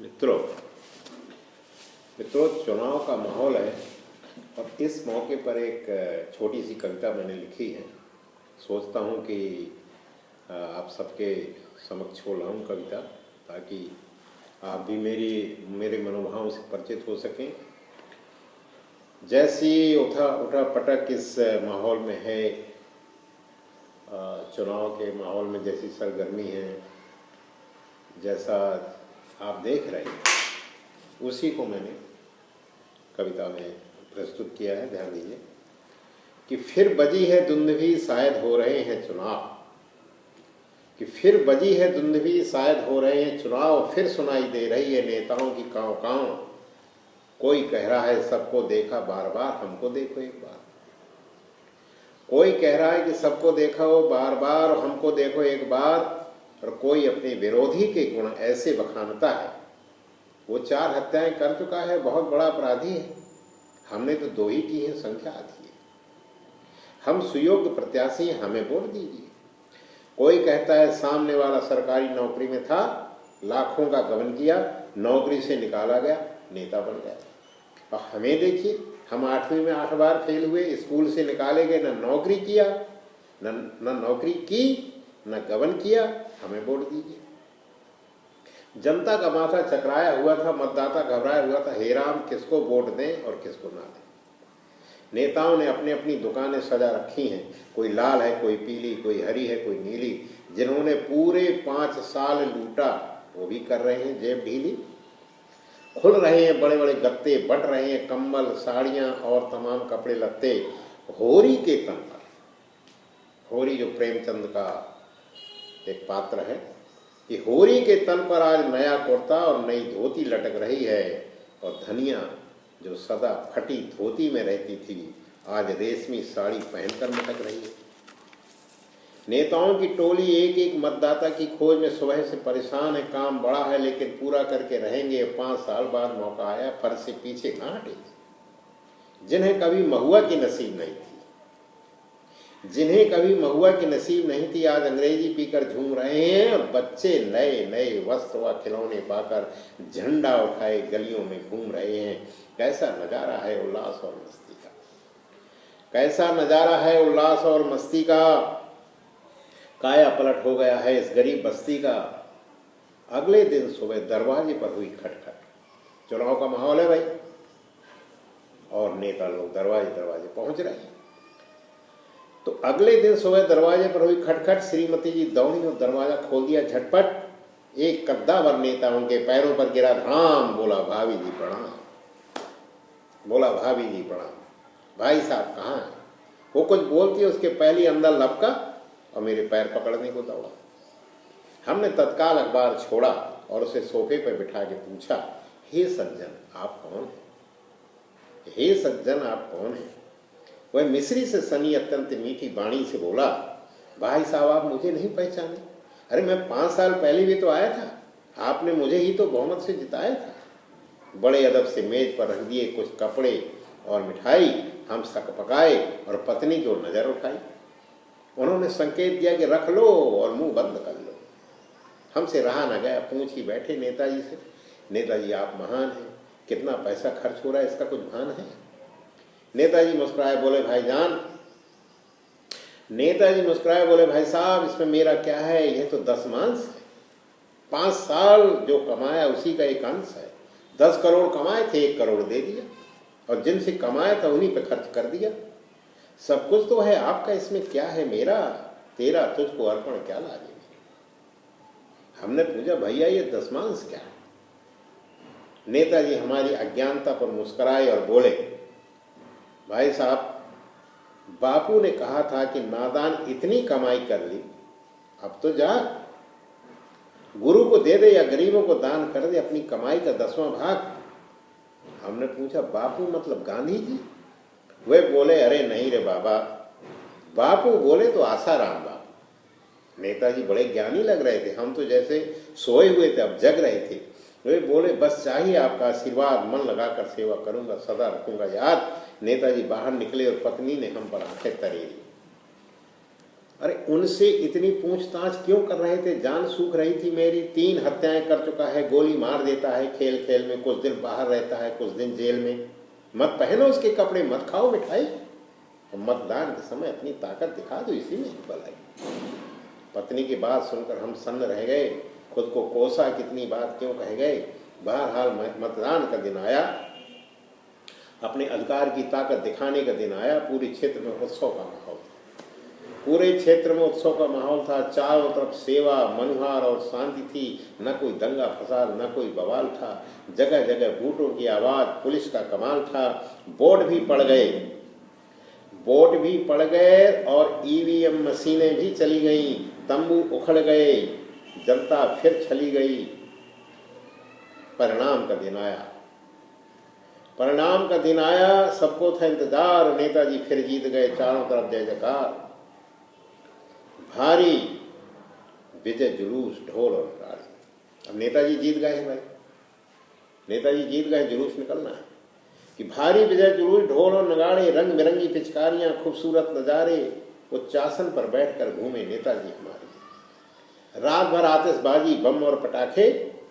मित्रों मित्रों चुनाव का माहौल है और इस मौके पर एक छोटी सी कविता मैंने लिखी है। सोचता हूँ कि आप सबके समक्ष को लाऊं कविता, ताकि आप भी मेरे मनोभावों से परिचित हो सकें। जैसी उठा पटक इस माहौल में है, चुनाव के माहौल में जैसी सरगर्मी है, जैसा आप देख रहे हैं, उसी को मैंने कविता में प्रस्तुत किया है। ध्यान दीजिए कि फिर बजी है दुंदभी शायद हो रहे हैं चुनाव, कि फिर बजी है दुंदभी शायद हो रहे हैं चुनाव, फिर सुनाई दे रही है नेताओं की काँव काँव। कोई कह रहा है सबको देखा बार बार, हमको देखो एक बार। कोई कह रहा है कि सबको देखा हो बार बार, हमको देखो एक बार। और कोई अपने विरोधी के गुण ऐसे बखानता है, वो 4 हत्याएं कर चुका है, बहुत बड़ा अपराधी है, हमने तो 2 ही की है, संख्या आधी है। हम सुयोग्य प्रत्याशी हैं, हमें वोट दीजिए। कोई कहता है सामने वाला सरकारी नौकरी में था, लाखों का गबन किया, नौकरी से निकाला गया, नेता बन गया। और हमें देखिए, हम 8वीं में 8 बार फेल हुए, स्कूल से निकाले गए, न नौकरी किया, न नौकरी की, न गबन किया, हमें वोट दीजिए। जनता का माथा चकराया हुआ था, मतदाता घबराया हुआ था, हे राम किसको वोट दें और किसको ना दें। नेताओं ने अपनी अपनी दुकानें सजा रखी हैं, कोई लाल है, कोई पीली, कोई हरी है, कोई नीली। जिन्होंने पूरे 5 साल लूटा वो भी कर रहे हैं जेब ढीली। खुल रहे हैं बड़े बड़े गत्ते, बट रहे हैं कंबल, साड़ियाँ और तमाम कपड़े लत्ते। होरी के तन पर, होरी जो प्रेमचंद का एक पात्र है, कि होरी के तन पर आज नया कुर्ता और नई धोती लटक रही है, और धनिया जो सदा फटी धोती में रहती थी आज रेशमी साड़ी पहनकर मटक रही है। नेताओं की टोली एक एक मतदाता की खोज में सुबह से परेशान है, काम बड़ा है लेकिन पूरा करके रहेंगे, 5 साल बाद मौका आया, फर्ज से पीछे ना हटेंगे। जिन्हें कभी महुआ की नसीब नहीं थी, जिन्हें कभी महुआ की नसीब नहीं थी, आज अंग्रेजी पीकर झूम रहे हैं। और बच्चे नए नए वस्त्र व खिलौने पाकर झंडा उठाए गलियों में घूम रहे हैं। कैसा नजारा है उल्लास और मस्ती का, कैसा नजारा है उल्लास और मस्ती का। काया पलट हो गया है इस गरीब बस्ती का। अगले दिन सुबह दरवाजे पर हुई खटखट। चुनाव का माहौल है भाई, और नेता लोग दरवाजे दरवाजे पहुंच रहे हैं। तो अगले दिन सुबह दरवाजे पर हुई खटखट। श्रीमती जी दौड़ी और दरवाजा खोल दिया झटपट। एक कद्दावर नेता उनके पैरों पर गिरा धड़ाम, बोला भाभी जी प्रणाम, बोला भाभी जी प्रणाम। भाई साहब कहाँ हैं? वो कुछ बोलती है, उसके पहले अंदर लपका और मेरे पैर पकड़ने को दौड़ा। हमने तत्काल अखबार छोड़ा और उसे सोफे पर बिठा के पूछा, हे सज्जन आप कौन हैं? हे सज्जन आप कौन हैं? वह मिस्री से सनी अत्यंत मीठी वाणी से बोला, भाई साहब आप मुझे नहीं पहचाने? अरे मैं 5 साल पहले भी तो आया था, आपने मुझे ही तो बहुमत से जिताया था। बड़े अदब से मेज पर रख दिए कुछ कपड़े और मिठाई। हम सक पकाए और पत्नी की ओर नजर उठाई। उन्होंने संकेत दिया कि रख लो और मुंह बंद कर लो। हमसे रहा न गया, पूछ ही बैठे नेताजी से, नेताजी आप महान हैं, कितना पैसा खर्च हो रहा है इसका कुछ भान है? नेताजी मुस्कुराए बोले भाईजान, नेताजी मुस्कुराए बोले भाई साहब इसमें मेरा क्या है, यह तो 10 मांस है। 5 साल जो कमाया उसी का एक अंश है। 10 करोड़ कमाए थे, 1 करोड़ दे दिया, और जिनसे कमाया था उन्हीं पे खर्च कर दिया। सब कुछ तो है आपका, इसमें क्या है मेरा, तेरा तुझको अर्पण क्या लागे। हमने पूछा भैया ये 10 मांस क्या है? नेताजी हमारी अज्ञानता पर मुस्कुराए और बोले, भाई साहब बापू ने कहा था कि नादान इतनी कमाई कर ली, अब तो जा गुरु को दे दे या गरीबों को दान कर दे अपनी कमाई का 10वां भाग। हमने पूछा बापू मतलब गांधी जी? वे बोले अरे नहीं रे बाबा, बापू बोले तो आसाराम बापू। नेताजी बड़े ज्ञानी लग रहे थे, हम तो जैसे सोए हुए थे अब जग रहे थे। वे बोले बस चाहिए आपका आशीर्वाद, मन लगाकर सेवा करूंगा, सदा रखूंगा याद। नेताजी बाहर निकले और पत्नी ने हम पर आंखें तरेरी। अरे उनसे इतनी पूछताछ क्यों कर रहे थे? जान सूख रही थी मेरी, 3 हत्याएं कर चुका है, गोली मार देता है खेल खेल में, कुछ दिन बाहर रहता है, कुछ दिन जेल में। मत पहनो उसके कपड़े, मत खाओ मिठाई, और मतदान के समय अपनी ताकत दिखा दो, इसी में भलाई। पत्नी की बात सुनकर हम सन्न रह गए, खुद को कोसा कितनी बात क्यों कह गए। बहरहाल मतदान का दिन आया, अपने अधिकार की ताकत दिखाने का दिन आया। पूरे क्षेत्र में उत्सव का माहौल था, पूरे क्षेत्र में उत्सव का माहौल था। चारों तरफ सेवा, मनुहार और शांति थी, न कोई दंगा फसाद, न कोई बवाल था। जगह जगह बूटों की आवाज़, पुलिस का कमाल था। वोट भी पड़ गए और ईवीएम मशीनें भी चली गईं, तंबू उखड़ गए, जनता फिर चली गई। परिणाम का दिन आया, सबको था इंतजार। नेताजी फिर जीत गए, चारों तरफ जय जयकार, भारी विजय जुलूस, ढोल और नगाड़े। अब नेताजी जीत गए हैं भाई, नेताजी जीत गए, जुलूस निकलना है कि भारी विजय जुलूस, ढोल और नगाड़े, रंग बिरंगी पिचकारियां, खूबसूरत नज़ारे। उच्चासन पर बैठकर घूमे नेताजी हमारे। रात भर आतिशबाजी, बम और पटाखे,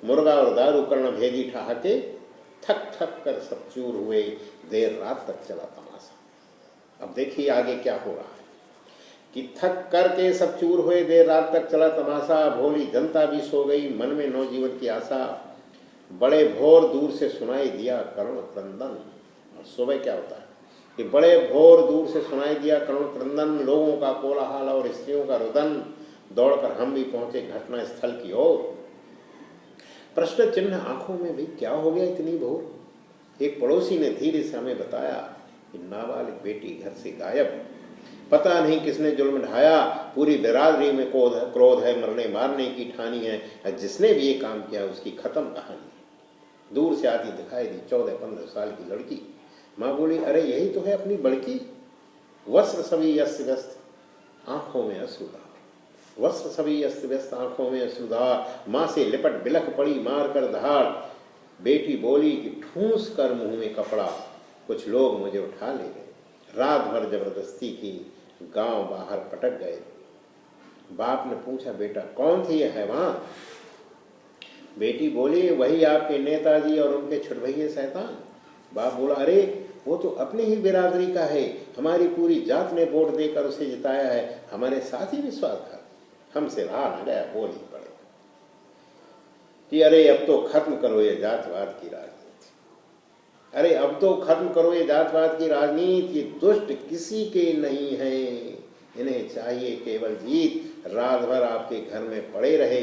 मुर्गा और दारू, कर्ण भेदी ठहाके, थक थक कर सब चूर हुए, देर रात तक चला तमाशा। अब देखिए आगे क्या हो रहा है कि थक करके सब चूर हुए, देर रात तक चला तमाशा। भोली जनता भी सो गई, मन में नवजीवन की आशा। बड़े भोर दूर से सुनाई दिया करुण क्रंदन। और सुबह क्या होता है कि बड़े भोर दूर से सुनाई दिया करुण क्रंदन, लोगों का कोलाहल और स्त्रियों का रुदन। दौड़कर हम भी पहुंचे घटना स्थल की ओर। प्रश्न चिन्ह आंखों में, भी क्या हो गया इतनी भोर? एक पड़ोसी ने धीरे से हमें बताया कि नाबालिग बेटी घर से गायब, पता नहीं किसने जुल्म ढाया। पूरी बिरादरी में क्रोध है, मरने मारने की ठानी है। जिसने भी ये काम किया उसकी खत्म कहानी है। दूर से आती दिखाई दी 14-15 साल की लड़की। माँ बोली, अरे यही तो है अपनी बड़की। वस्त्र सभी अस्त व्यस्त, आंखों में अश्रुधार। वस्त्र सभी अस्त व्यस्त, आंखों में अश्रुधार। माँ से लिपट बिलख पड़ी मार कर धार। बेटी बोली कि ठूंस कर मुंह में कपड़ा, कुछ लोग मुझे उठा ले गए। रात भर जबरदस्ती की, गांव बाहर पटक गए। बाप ने पूछा, बेटा कौन थे ये हैवान? बेटी बोली, वही आपके नेताजी और उनके छुटभैये शैतान। बाप बोला, अरे वो तो अपनी ही बिरादरी का है, हमारी पूरी जात ने वोट देकर उसे जिताया है, हमारे साथ ही विश्वासघात, हमसे रहा न गया, बोल ही पड़े कि अरे अब तो खत्म करो ये जातवाद की राजनीति, अरे अब तो खत्म करो ये जातवाद की राजनीति। ये दुष्ट किसी के नहीं है, इन्हें चाहिए केवल जीत। रात भर आपके घर में पड़े रहे,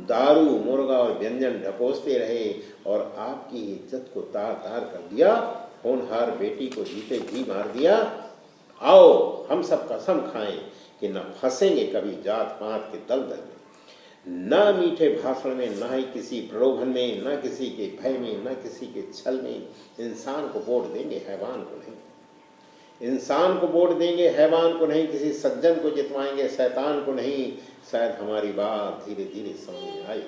दारू मुर्गा और व्यंजन ढकोसते रहे और आपकी इज्जत को तार तार कर दिया। होनहार बेटी को जीते जी मार दिया। आओ हम सब कसम खाएं कि न फंसेंगे कभी जात पात के दलदल में, न मीठे भाषण में, न ही किसी प्रलोभन में, न किसी के भय में, न किसी के छल में। इंसान को वोट देंगे, हैवान को नहीं। इंसान को वोट देंगे, हैवान को नहीं। किसी सज्जन को जितवाएंगे, शैतान को नहीं। शायद हमारी बात धीरे धीरे समझ में आई,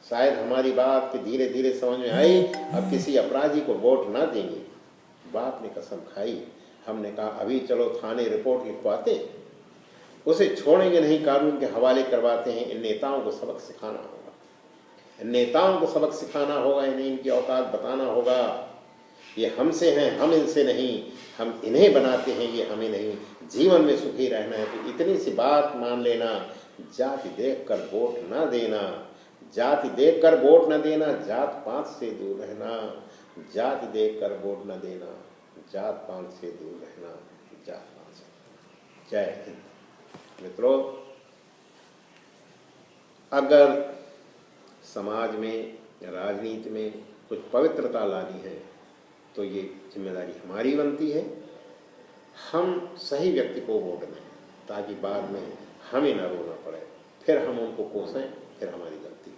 शायद हमारी बात धीरे धीरे समझ में आई। अब किसी अपराधी को वोट ना देंगे। बाप ने कसम खाई। हमने कहा, अभी चलो थाने रिपोर्ट लिखवाते, उसे छोड़ेंगे नहीं, कानून के हवाले करवाते हैं। इन नेताओं को सबक सिखाना होगा, इन नेताओं को सबक सिखाना होगा, इन्हें इनकी औकात बताना होगा। ये हमसे हैं, हम इनसे नहीं, हम इन्हें बनाते हैं, ये हमें नहीं। जीवन में सुखी रहना है तो इतनी सी बात मान लेना, जाति देखकर वोट ना देना, जाति देखकर वोट न देना, जात पात से दूर रहना। जाति देखकर वोट न देना, जात पात से दूर रहना, जात पात से। जय हिंद। मित्रों, अगर समाज में, राजनीति में कुछ पवित्रता लानी है तो ये जिम्मेदारी हमारी बनती है। हम सही व्यक्ति को वोट दें ताकि बाद में हमें न रोना पड़े, फिर हम उनको कोसें, फिर हमारी गलती।